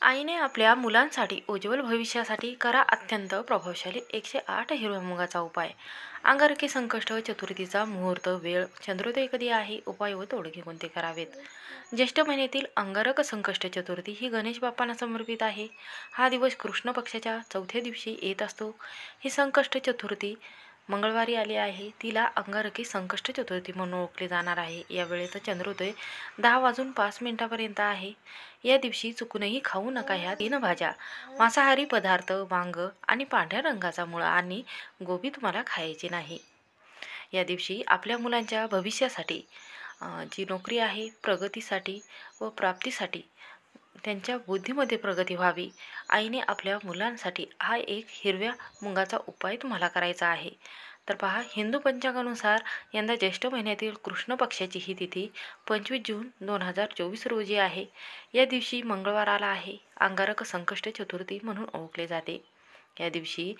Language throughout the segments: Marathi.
आईने आपल्या मुलांसाठी उज्ज्वल भविष्यासाठी करा अत्यंत प्रभावशाली 108 हिरव्या मुगाचा उपाय. अंगारकी संकष्ट चतुर्थीचा मुहूर्त वेळ चंद्रोदय कधी आहे, उपाय व तोडगे कोणते करावेत. ज्येष्ठ महिन्यातील अंगारक संकष्ट चतुर्थी ही गणेश बाप्पांना समर्पित आहे. हा दिवस कृष्ण पक्षाच्या चौथ्या दिवशी येत असतो. ही संकष्ट चतुर्थी मंगळवारी आली आहे. तिला अंगारकी संकष्ट चतुर्थी म्हणून ओळखले जाणार आहे. या वेळेत चंद्रोदय 10:05 आहे. या दिवशी चुकूनही खाऊ नका ह्या 3 भाज्या. मांसाहारी पदार्थ, वांग आणि पांढऱ्या रंगाचा मुळा आणि गोबी तुम्हाला खायची नाही. या दिवशी आपल्या मुलांच्या भविष्यासाठी, जी नोकरी आहे, प्रगतीसाठी व प्राप्तीसाठी, त्यांच्या बुद्धीमध्ये प्रगती व्हावी, आईने आपल्या मुलांसाठी हा एक हिरव्या मुगाचा उपाय तुम्हाला करायचा आहे. तर पहा, हिंदू पंचांगानुसार यंदा ज्येष्ठ महिन्यातील कृष्ण पक्षाची ही तिथी 25 जून 2024 रोजी आहे. या दिवशी मंगळवार आला आहे. अंगारक संकष्ट चतुर्थी म्हणून ओळखले जाते. या दिवशी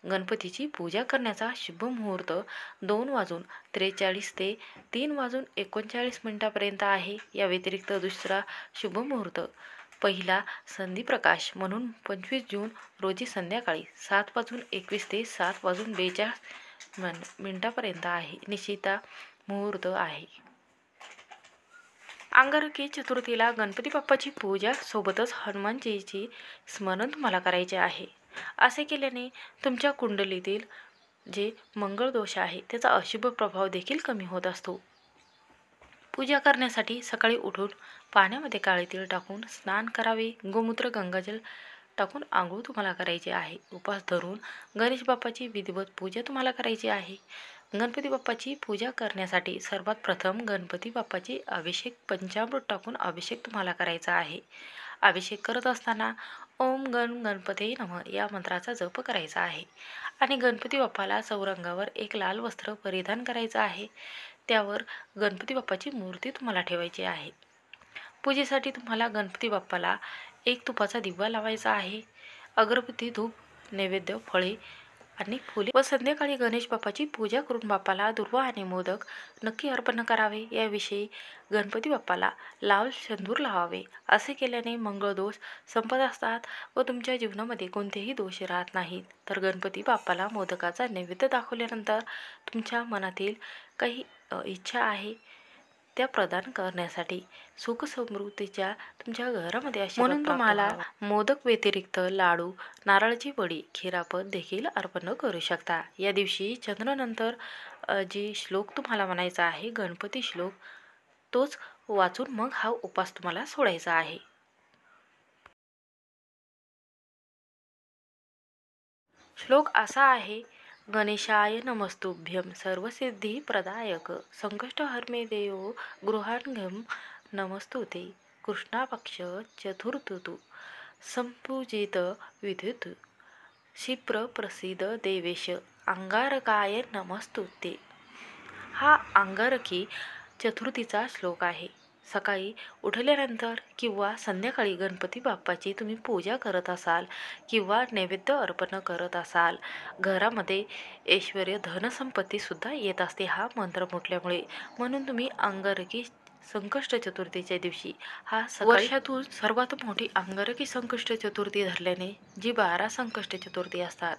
गणपतीची पूजा करण्याचा शुभ मुहूर्त 2:43 ते 3:39 आहे. या व्यतिरिक्त दुसरा शुभ मुहूर्त पहिला संधिप्रकाश म्हणून 25 जून रोजी संध्याकाळी 7:21 ते 7:42 आहे. निशिता मुहूर्त आहे. अंगारकी चतुर्थीला गणपती बाप्पाची पूजा सोबतच हनुमानजीची स्मरण तुम्हाला करायचे आहे. असे केल्याने तुमच्या कुंडलीतील जे मंगळ दोष आहे त्याचा अशुभ प्रभाव देखील कमी होत असतो. पूजा करण्यासाठी सकाळी उठून पाण्यामध्ये काळे तीळ टाकून स्नान करावे. गोमूत्र गंगाजल टाकून आंघोळ तुम्हाला करायची आहे. उपवास धरून गणेश बाप्पाची विधिवत पूजा तुम्हाला करायची आहे. गणपती बाप्पाची पूजा करण्यासाठी सर्वात प्रथम गणपती बाप्पाची अभिषेक पंचामृत टाकून अभिषेक तुम्हाला करायचा आहे. अभिषेक करत असताना ओम गण गणपते नमः या मंत्राचा जप करायचा आहे आणि गणपती बाप्पाला चौरंगावर एक लाल वस्त्र परिधान करायचं आहे. त्यावर गणपती बाप्पाची मूर्ती तुम्हाला ठेवायची आहे. पूजेसाठी तुम्हाला गणपती बाप्पाला एक तुपाचा दिवा लावायचा आहे. अगरबत्ती, धूप, नैवेद्य, फळे आणि फुले व संध्याकाळी गणेश बाप्पाची पूजा करून बाप्पाला दुर्वा आणि मोदक नक्की अर्पण करावे. याविषयी गणपती बाप्पाला लाल शेंदूर लावावे. असे केल्याने मंगळ दोष संपत असतात व तुमच्या जीवनामध्ये कोणतेही दोष राहत नाहीत. तर गणपती बाप्पाला मोदकाचा नैवेद्य दाखवल्यानंतर तुमच्या मनातील काही इच्छा आहे त्या प्रदान करण्यासाठी सुख समृद्धीच्या तुमच्या घरामध्ये अशी म्हणून तुम्हाला मोदक व्यतिरिक्त लाडू, नारळाची वडी, खिरापत देखील अर्पण करू शकता. या दिवशी चंद्रानंतर जी श्लोक तुम्हाला म्हणायचा आहे, गणपती श्लोक, तोच वाचून मग हा उपास तुम्हाला सोडायचा आहे. श्लोक असा आहे: गणेशाय नमस्तुभ्यं सर्वसिद्धी प्रदायक संकष्टहर्मे देवो गृहाणगम नमस्तुते कृष्णापक्ष चतुर्थतु संपूजित विद्युत क्षिप्र प्रसिद्ध देवेश अंगारकाय नमस्तुते. हा अंगारकी चतुर्थीचा श्लोक आहे. सकाळी उठल्यानंतर किंवा संध्याकाळी गणपती बाप्पाची तुम्ही पूजा करत असाल किंवा नैवेद्य अर्पण करत असाल, घरामध्ये ऐश्वर्य, धनसंपत्तीसुद्धा येत असते हा मंत्र म्हटल्यामुळे. म्हणून तुम्ही अंगारकी संकष्ट चतुर्थीच्या दिवशी हा वर्षातून सर्वात मोठी अंगारकी संकष्ट चतुर्थी धरल्याने जी 12 संकष्ट चतुर्थी असतात,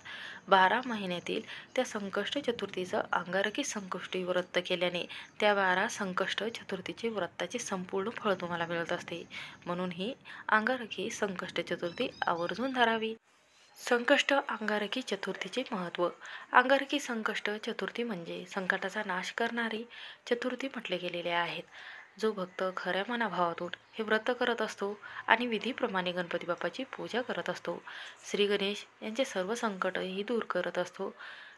12 महिन्यातील त्या संकष्ट चतुर्थीचं अंगारकी संकष्टी व्रत केल्याने त्या 12 संकष्ट चतुर्थीचे व्रताचे संपूर्ण फळ तुम्हाला मिळत असते. म्हणून ही अंगारकी संकष्ट चतुर्थी आवर्जून धरावी. संकष्ट अंगारकी चतुर्थीचे महत्त्व. अंगारकी संकष्ट चतुर्थी म्हणजे संकटाचा नाश करणारी चतुर्थी म्हटले गेलेले आहेत. जो भक्त खऱ्या मनाभावातून हे व्रत करत असतो आणि विधीप्रमाणे गणपती बाप्पाची पूजा करत असतो, श्री गणेश यांचे सर्व संकटही दूर करत असतो.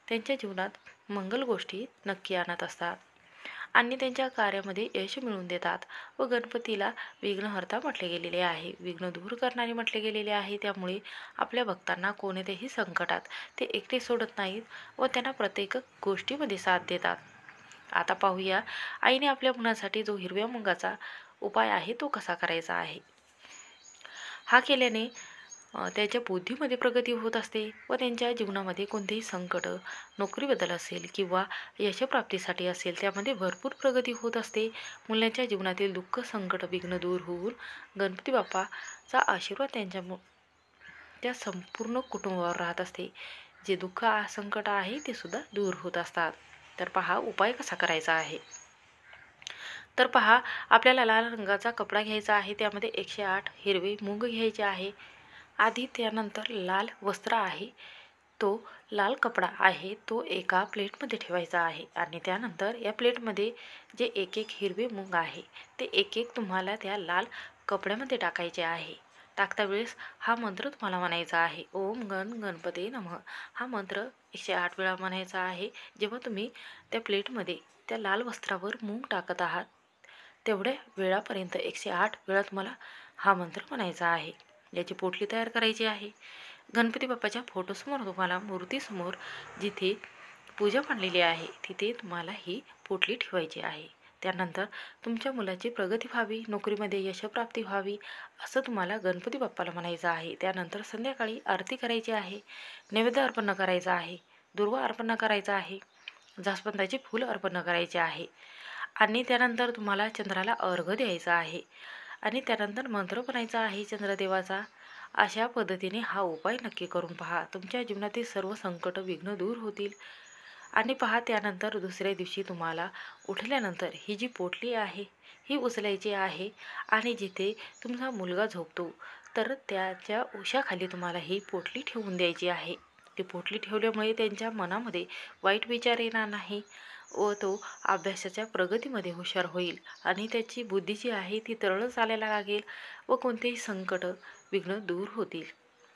त्यांच्या जीवनात मंगल गोष्टी नक्की आणत असतात आणि त्यांच्या कार्यामध्ये यश मिळवून देतात व गणपतीला विघ्नहर्ता म्हटले गेलेले आहे, विघ्न दूर करणारे म्हटले गेलेले आहे. त्यामुळे आपल्या भक्तांना कोणत्याही संकटात ते एकटे सोडत नाहीत व त्यांना प्रत्येक गोष्टीमध्ये साथ देतात. आता पाहूया आईने आपल्या मुलांसाठी जो हिरव्या मुगाचा उपाय आहे तो कसा करायचा आहे. हा केल्याने त्यांच्या बुद्धीमध्ये प्रगती होत असते व त्यांच्या जीवनामध्ये कोणतेही संकट, नोकरीबद्दल असेल किंवा यशप्राप्तीसाठी असेल, त्यामध्ये भरपूर प्रगती होत असते. मुलांच्या जीवनातील दुःख, संकट, विघ्न दूर होऊन गणपती बाप्पाचा आशीर्वाद त्या संपूर्ण कुटुंबावर राहत असते. जे दुःख संकट आहे ते सुद्धा दूर होत असतात. तर पहा उपाय कसा करायचा आहे. तर पहा, आपल्याला लाल रंगाचा कपडा घ्यायचा आहे. त्यामध्ये 108 हिरवे मूग घ्यायचे आहे. आधी त्यानंतर लाल वस्त्र आहे, तो लाल कपडा आहे तो एका प्लेटमध्ये ठेवायचा आहे आणि त्यानंतर या प्लेटमध्ये जे एक हिरवे मूग आहे ते एक तुम्हाला त्या लाल कपड्यामध्ये टाकायचे आहे. टाकता वेळेस हा मंत्र तुम्हाला म्हणायचा आहे. ओम गण गणपते नमः. हा मंत्र 108 वेळा म्हणायचा आहे. जेव्हा तुम्ही त्या प्लेटमध्ये त्या लाल वस्त्रावर मूग टाकत आहात तेवढ्या वेळापर्यंत 108 वेळा तुम्हाला हा मंत्र म्हणायचा आहे. याची पोटली तयार करायची आहे. गणपती बाप्पाच्या फोटोसमोर तुम्हाला मूर्तीसमोर जिथे पूजा मांडलेली आहे तिथे तुम्हाला ही पोटली ठेवायची आहे. त्यानंतर तुमच्या मुलाची प्रगती व्हावी, नोकरीमध्ये यशप्राप्ती व्हावी असं तुम्हाला गणपती बाप्पाला म्हणायचं आहे. त्यानंतर संध्याकाळी आरती करायची आहे, नैवेद्य अर्पण करायचं आहे, दुर्वा अर्पण करायचा आहे, जास्वंदाचे फूल अर्पण करायचे आहे आणि त्यानंतर तुम्हाला चंद्राला अर्घ्य द्यायचा आहे आणि त्यानंतर मंत्र म्हणायचा आहे चंद्रदेवाचा. अशा पद्धतीने हा उपाय नक्की करून पहा. तुमच्या जीवनातील सर्व संकट, विघ्न दूर होतील. आणि पहा, त्यानंतर दुसऱ्या दिवशी तुम्हाला उठल्यानंतर ही जी पोटली आहे ही उचलायची आहे आणि जिथे तुमचा मुलगा झोपतो तर त्याच्या उशाखाली तुम्हाला ही पोटली ठेवून द्यायची आहे. ती पोटली ठेवल्यामुळे त्यांच्या मनामध्ये वाईट विचार येणार नाही व तो अभ्यासाच्या प्रगतीमध्ये हुशार होईल आणि त्याची बुद्धी जी आहे ती तरळ चालायला लागेल व कोणतेही संकट, विघ्न दूर होतील.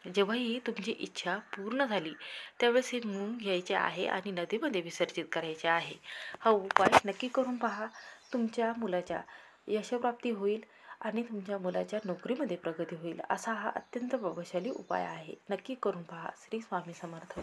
जेव्हाही तुमची इच्छा पूर्ण झाली त्यावेळेस हे मूग घ्यायचे आहे आणि नदीमध्ये विसर्जित करायचे आहे. हा उपाय नक्की करून पहा. तुमच्या मुलाच्या यशप्राप्ती होईल आणि तुमच्या मुलाच्या नोकरीमध्ये प्रगती होईल. असा हा अत्यंत प्रभावशाली उपाय आहे. नक्की करून पहा. श्री स्वामी समर्थ.